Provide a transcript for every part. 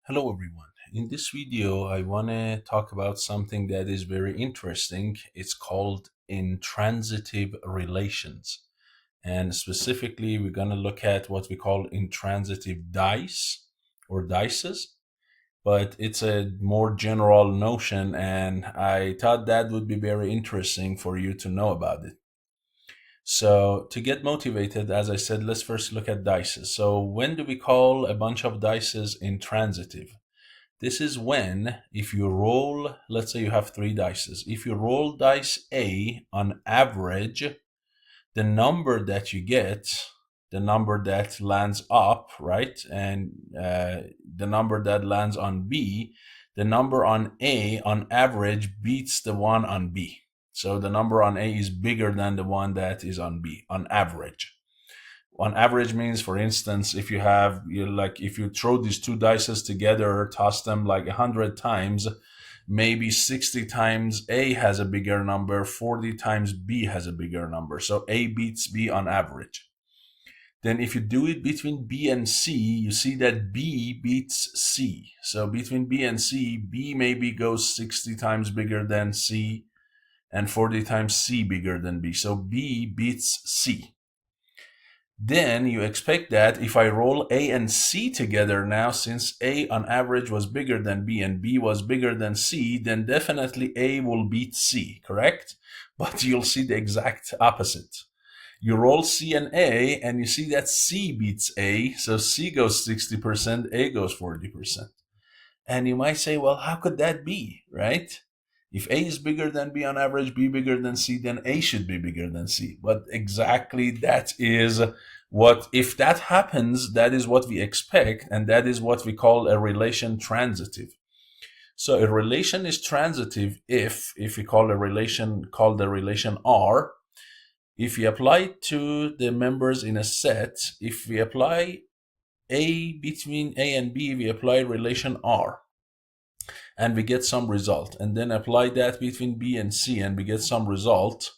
Hello everyone. In this video, I want to talk about something that is very interesting. It's called intransitive relations. And specifically, we're going to look at what we call intransitive dice or dices, but it's a more general notion, and I thought that would be very interesting for you to know about it. So to get motivated, as I said, let's first look at dices. So when do we call a bunch of dices intransitive? This is when, if you roll, let's say you have three dices. If you roll dice A on average, the number that you get, the number that lands up, right? And the number that lands on B, the number on A on average beats the one on B. So the number on A is bigger than the one that is on B on average. On average means, for instance, if if you throw these two dices together, toss them like 100 times, maybe 60 times A has a bigger number, 40 times B has a bigger number. So A beats B on average. Then if you do it between B and C, you see that B beats C. So between B and C, B maybe goes 60 times bigger than C and 40 times C bigger than B. So B beats C. Then you expect that if I roll A and C together now, since A on average was bigger than B and B was bigger than C, then definitely A will beat C, correct? But you'll see the exact opposite. You roll C and A and you see that C beats A, so C goes 60%, A goes 40%. And you might say, well, how could that be, right? If A is bigger than B on average, B bigger than C, then A should be bigger than C. But exactly that is what, if that happens, that is what we expect, and that is what we call a relation transitive. So a relation is transitive if we call a relation called the relation R, if we apply to the members in a set, if we apply A between A and B, we apply relation R and we get some result, and then apply that between B and C and we get some result.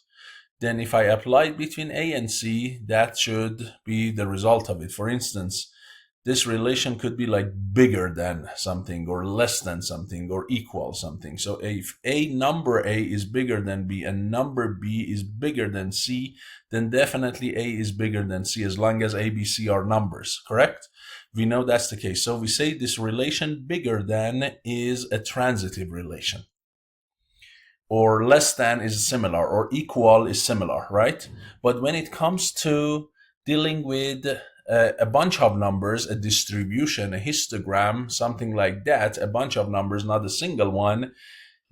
Then if I apply it between A and C, that should be the result of it. For instance, this relation could be like bigger than something or less than something or equal something. So if a number A is bigger than B and number B is bigger than C, then definitely A is bigger than C as long as A, B, C are numbers, correct? We know that's the case. So we say this relation bigger than is a transitive relation, or less than is similar, or equal is similar, right? But when it comes to dealing with a bunch of numbers, a distribution, a histogram, something like that, a bunch of numbers, not a single one,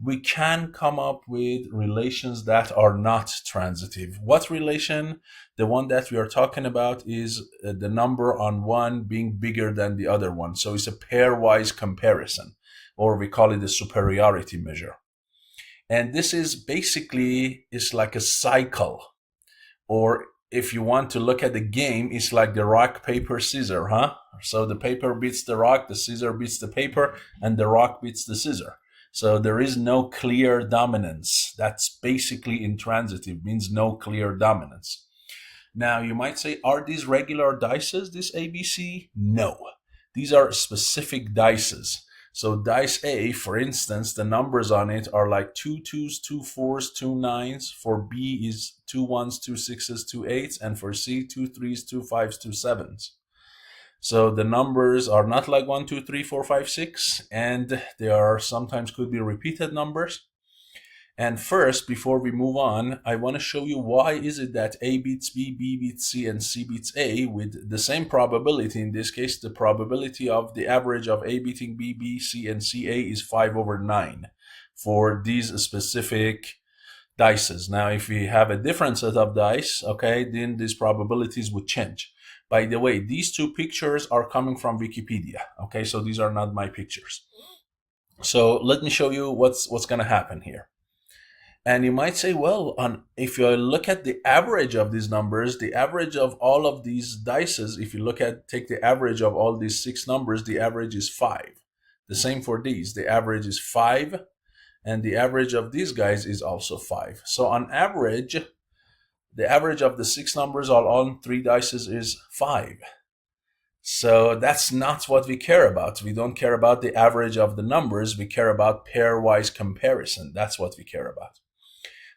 we can come up with relations that are not transitive. What relation? The one that we are talking about is the number on one being bigger than the other one. So it's a pairwise comparison, or we call it a superiority measure. And this is basically, it's like a cycle, or if you want to look at the game, it's like the rock, paper, scissor, huh? So the paper beats the rock, the scissor beats the paper, and the rock beats the scissor. So there is no clear dominance. That's basically intransitive, means no clear dominance. Now you might say, are these regular dices, this ABC? No. These are specific dices. So dice A, for instance, the numbers on it are like 2 2s, 2 4s, 2 9s. For B is 2 1s, 2 6s, 2 8s. And for C, 2 3s, 2 5s, 2 7s. So the numbers are not like 1, 2, 3, 4, 5, 6. And they are sometimes could be repeated numbers. And first, before we move on, I want to show you why is it that A beats B, B beats C, and C beats A with the same probability. In this case, the probability of the average of A beating B, B, C, and CA is 5/9 for these specific dices. Now, if we have a different set of dice, okay, then these probabilities would change. By the way, these two pictures are coming from Wikipedia, okay, so these are not my pictures. So let me show you what's going to happen here. And you might say, well, if you look at the average of these numbers, the average of all of these dices, if you take the average of all these 6 numbers, the average is 5. The same for these. The average is 5, and the average of these guys is also 5. So on average, the average of the 6 numbers on all 3 dices is 5. So that's not what we care about. We don't care about the average of the numbers. We care about pairwise comparison. That's what we care about.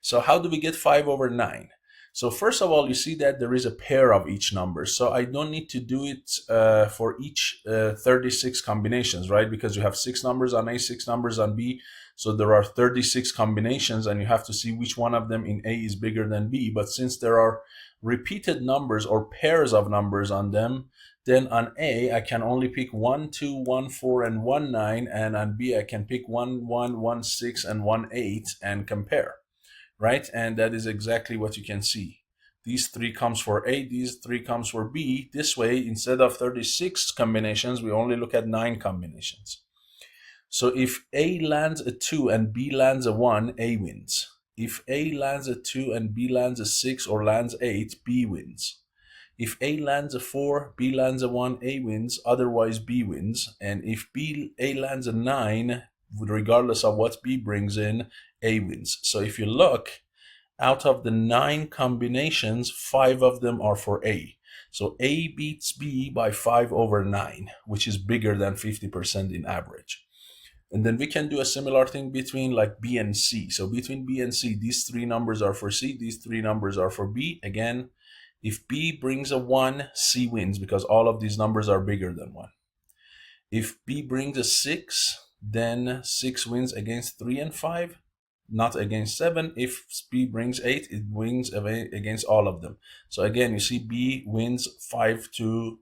So how do we get 5 over 9? So first of all, you see that there is a pair of each number. So I don't need to do it for each 36 combinations, right? Because you have 6 numbers on A, 6 numbers on B. So there are 36 combinations, and you have to see which one of them in A is bigger than B. But since there are repeated numbers or pairs of numbers on them, then on A, I can only pick 1, 2, 1, 4, and 1, 9. And on B, I can pick 1, 1, 1, 6, and 1, 8 and compare. Right? And that is exactly what you can see. These 3 comes for A, these 3 comes for B. This way, instead of 36 combinations, we only look at 9 combinations. So if A lands a 2 and B lands a 1, A wins. If A lands a 2 and B lands a 6 or lands 8, B wins. If A lands a 4, B lands a 1, A wins, otherwise B wins. And if A lands a 9, regardless of what B brings in, A wins. So if you look, out of the 9 combinations, 5 of them are for A. So A beats B by 5 over 9, which is bigger than 50% in average. And then we can do a similar thing between like B and C. So between B and C, these 3 numbers are for C, these 3 numbers are for B. Again, if B brings a 1, C wins because all of these numbers are bigger than 1. If B brings a 6, then 6 wins against 3 and 5, not against 7. If B brings 8, it wins against all of them. So again, you see B wins 5 to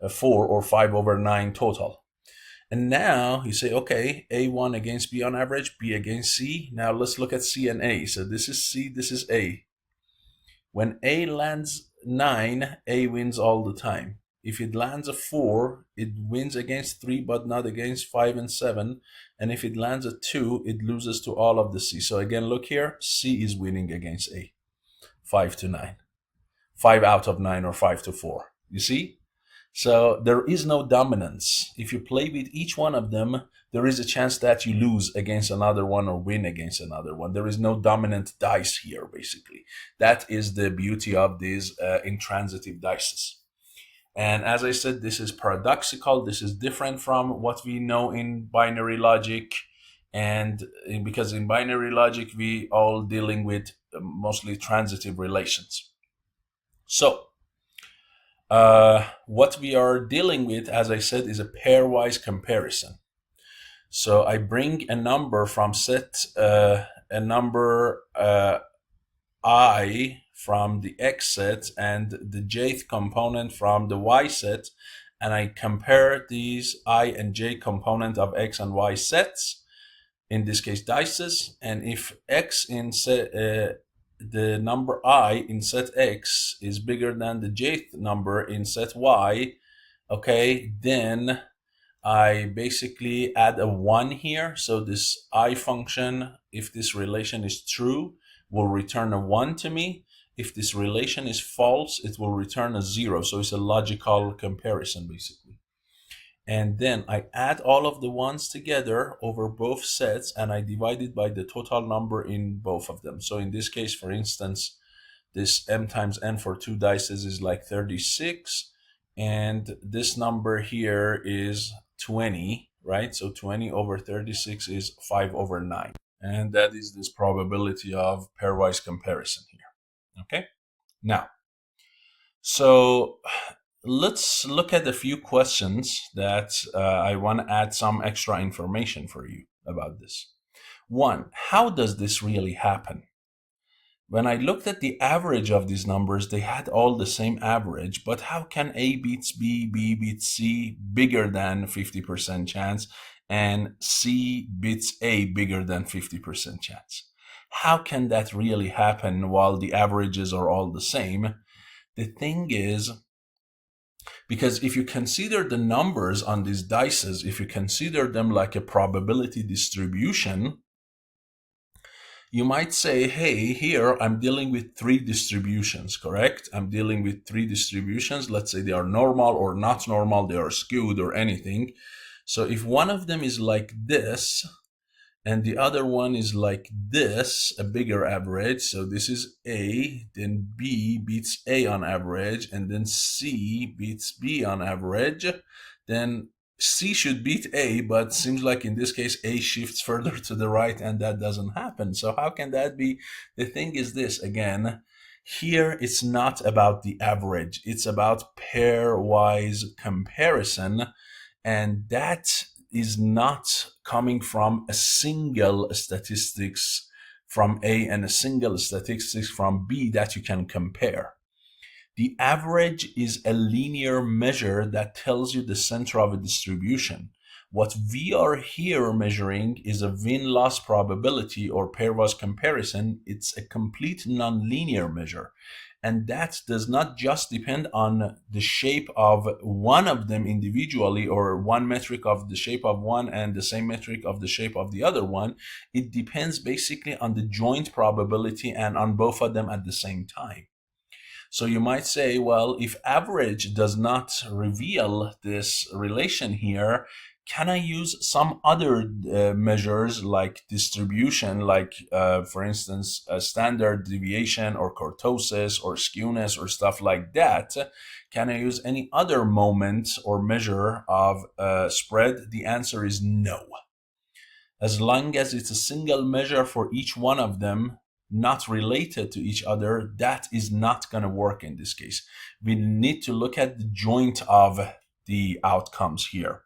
4 or 5 over 9 total. And now you say, okay, A won against B on average, B against C. Now let's look at C and A. So this is C, this is A. When A lands 9, A wins all the time. If it lands a 4, it wins against 3, but not against 5 and 7. And if it lands a 2, it loses to all of the C. So again, look here, C is winning against A, 5 to 9. 5 out of 9 or 5 to 4. You see? So there is no dominance. If you play with each one of them, there is a chance that you lose against another one or win against another one. There is no dominant dice here, basically. That is the beauty of these intransitive dices. And as I said, this is paradoxical. This is different from what we know in binary logic. And because in binary logic, we all dealing with mostly transitive relations. So what we are dealing with, as I said, is a pairwise comparison. So I bring a number from set, a number I from the X set and the jth component from the Y set, and I compare these I and J component of X and Y sets, in this case dices, and if X in set, the number I in set X is bigger than the jth number in set Y, okay, then I basically add a 1 here. So this I function, if this relation is true, will return a 1 to me. If this relation is false, it will return a 0. So it's a logical comparison, basically. And then I add all of the ones together over both sets, and I divide it by the total number in both of them. So in this case, for instance, this m times n for 2 dices is like 36. And this number here is 20, right? So 20 over 36 is 5 over 9. And that is this probability of pairwise comparison here. Okay? Now, so let's look at a few questions that I want to add some extra information for you about this. 1, how does this really happen? When I looked at the average of these numbers, they had all the same average, but how can A beats B, B beats C bigger than 50% chance, and C beats A bigger than 50% chance? How can that really happen while the averages are all the same? The thing is, because if you consider the numbers on these dices, if you consider them like a probability distribution, you might say, hey, here I'm dealing with 3 distributions, correct? I'm dealing with 3 distributions. Let's say they are normal or not normal, they are skewed or anything. So if one of them is like this, And the other one is like this, a bigger average. So this is A, then B beats A on average, and then C beats B on average. Then C should beat A, but seems like in this case A shifts further to the right, and that doesn't happen. So how can that be? The thing is this, again, here it's not about the average, it's about pairwise comparison, and that is not coming from a single statistics from A and a single statistics from B that you can compare. The average is a linear measure that tells you the center of a distribution. What we are here measuring is a win-loss probability or pairwise comparison. It's a complete nonlinear measure. And that does not just depend on the shape of one of them individually, or one metric of the shape of one and the same metric of the shape of the other one. It depends basically on the joint probability and on both of them at the same time. So you might say, well, if average does not reveal this relation here, can I use some other measures like distribution, like for instance, a standard deviation or kurtosis or skewness or stuff like that? Can I use any other moment or measure of spread? The answer is no. As long as it's a single measure for each one of them, not related to each other, that is not going to work in this case. We need to look at the joint of the outcomes here.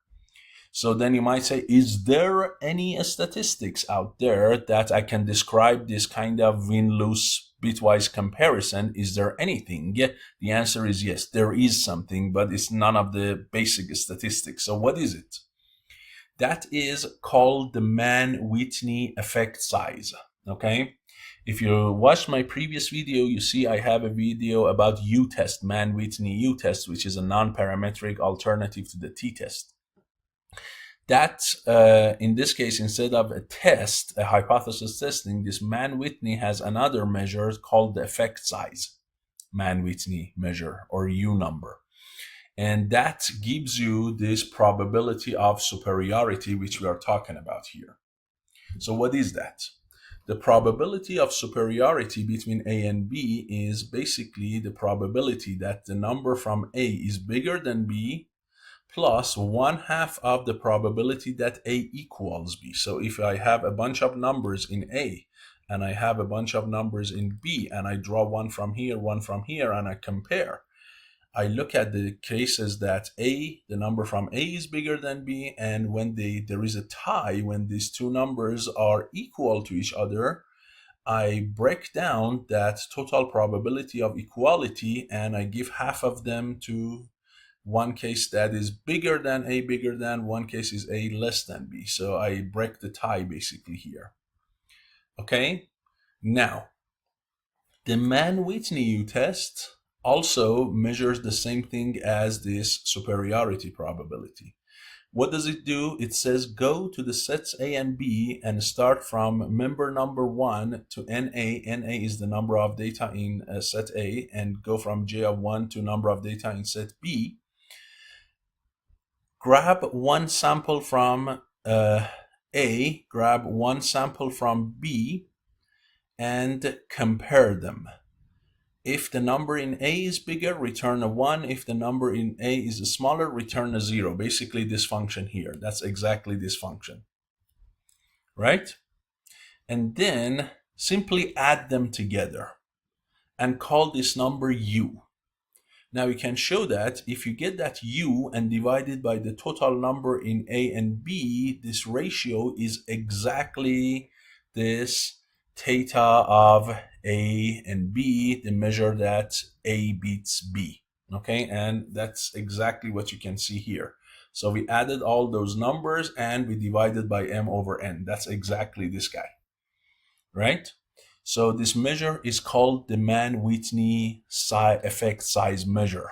So then you might say, is there any statistics out there that I can describe this kind of win-lose bitwise comparison? Is there anything? The answer is yes, there is something, but it's none of the basic statistics. So what is it? That is called the Mann-Whitney effect size. Okay? If you watched my previous video, you see I have a video about U-test, Mann-Whitney U-test, which is a non-parametric alternative to the t-test. That, in this case, instead of a test, a hypothesis testing, this Mann-Whitney has another measure called the effect size, Mann-Whitney measure, or U number. And that gives you this probability of superiority, which we are talking about here. So what is that? The probability of superiority between A and B is basically the probability that the number from A is bigger than B plus 1/2 of the probability that A equals B. So if I have a bunch of numbers in A and I have a bunch of numbers in B and I draw one from here, and I compare, I look at the cases that A, the number from A is bigger than B, and when there is a tie, when these two numbers are equal to each other, I break down that total probability of equality and I give half of them to one case that is bigger than A, bigger than, one case is A less than B. So I break the tie basically here. Okay? Now, the Mann-Whitney U-test also measures the same thing as this superiority probability. What does it do? It says go to the sets A and B and start from member number 1 to NA. NA is the number of data in set A, and go from J of 1 to number of data in set B. Grab one sample from A, grab one sample from B, and compare them. If the number in A is bigger, return a 1. If the number in A is smaller, return a 0. Basically this function here. That's exactly this function. Right? And then simply add them together and call this number U. Now you can show that if you get that U and divide it by the total number in A and B, this ratio is exactly this theta of A and B, the measure that A beats B. Okay, and that's exactly what you can see here. So we added all those numbers and we divided by M over N. That's exactly this guy, right? So this measure is called the Mann-Whitney effect size measure.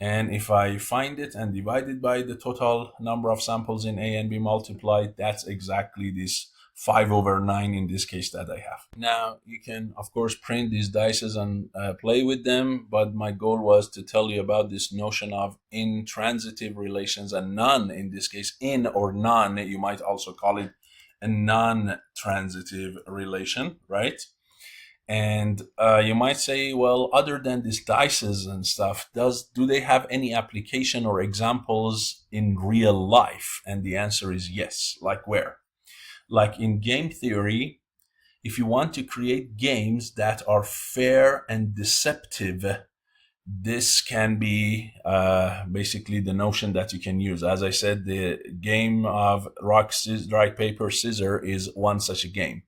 And if I find it and divide it by the total number of samples in A and B multiplied, that's exactly this 5/9 in this case that I have. Now, you can, of course, print these dices and play with them, but my goal was to tell you about this notion of intransitive relations and none, in this case, in or none, you might also call it a non-transitive relation, right? And you might say, well, other than these dices and stuff, do they have any application or examples in real life? And the answer is yes. Like where? Like in game theory, if you want to create games that are fair and deceptive, this can be basically the notion that you can use. As I said, the game of rock, paper, scissors is one such a game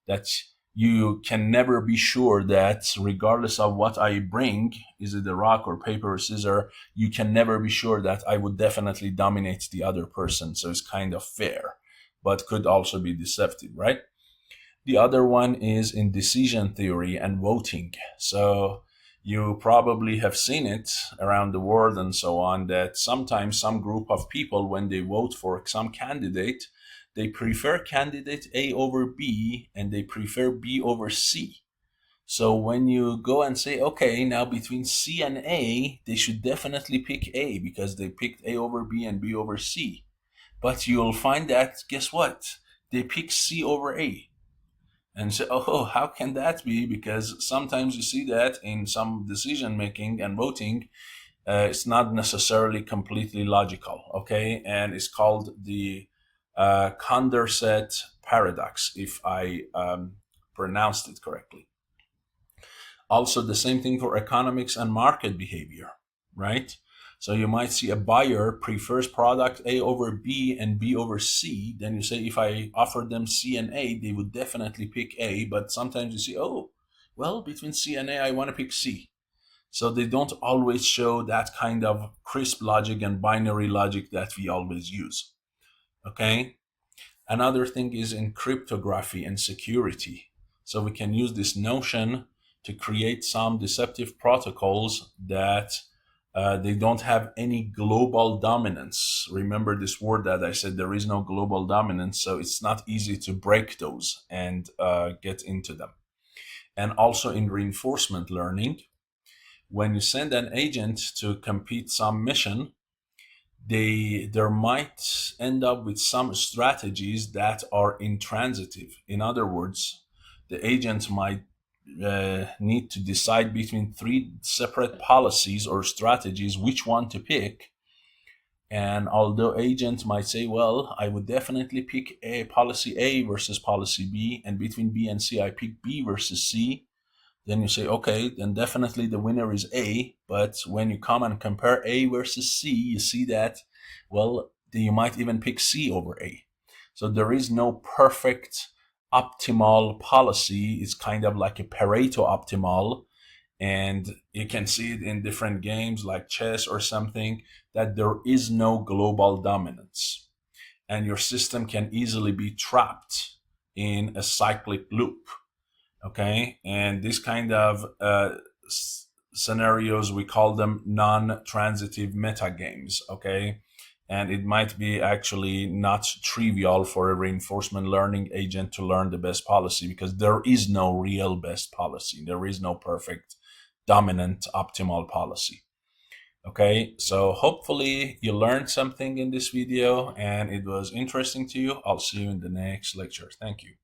that you can never be sure that regardless of what I bring, is it a rock or paper or scissors, you can never be sure that I would definitely dominate the other person. So it's kind of fair, but could also be deceptive, right? The other one is in decision theory and voting. So you probably have seen it around the world and so on, that sometimes some group of people, when they vote for some candidate, they prefer candidate A over B and they prefer B over C. So when you go and say, okay, now between C and A, they should definitely pick A because they picked A over B and B over C. But you'll find that, guess what? They pick C over A. And so, oh, how can that be? Because sometimes you see that in some decision making and voting, it's not necessarily completely logical, okay? And it's called the Condorcet paradox, if I pronounced it correctly. Also, the same thing for economics and market behavior, right? So you might see a buyer prefers product A over B and B over C. Then you say, if I offer them C and A, they would definitely pick A. But sometimes you see, oh, well, between C and A, I want to pick C. So they don't always show that kind of crisp logic and binary logic that we always use. Okay. Another thing is in cryptography and security. So we can use this notion to create some deceptive protocols that they don't have any global dominance. Remember this word that I said, there is no global dominance. So it's not easy to break those and get into them. And also in reinforcement learning, when you send an agent to complete some mission, there might end up with some strategies that are intransitive. In other words, the agent might need to decide between three separate policies or strategies which one to pick. And although agent might say, well, I would definitely pick a policy A versus policy B, and between B and C I pick B versus C, then you say, okay, then definitely the winner is A. But when you come and compare A versus C, you see that, well, you might even pick C over A. So there is no perfect optimal policy. It's kind of like a Pareto optimal. And you can see it in different games like chess or something, that there is no global dominance. And your system can easily be trapped in a cyclic loop. Okay, and this kind of scenarios, we call them non-transitive meta games. Okay, and it might be actually not trivial for a reinforcement learning agent to learn the best policy, because there is no real best policy. There is no perfect dominant optimal policy. Okay, so hopefully you learned something in this video and it was interesting to you. I'll see you in the next lecture. Thank you.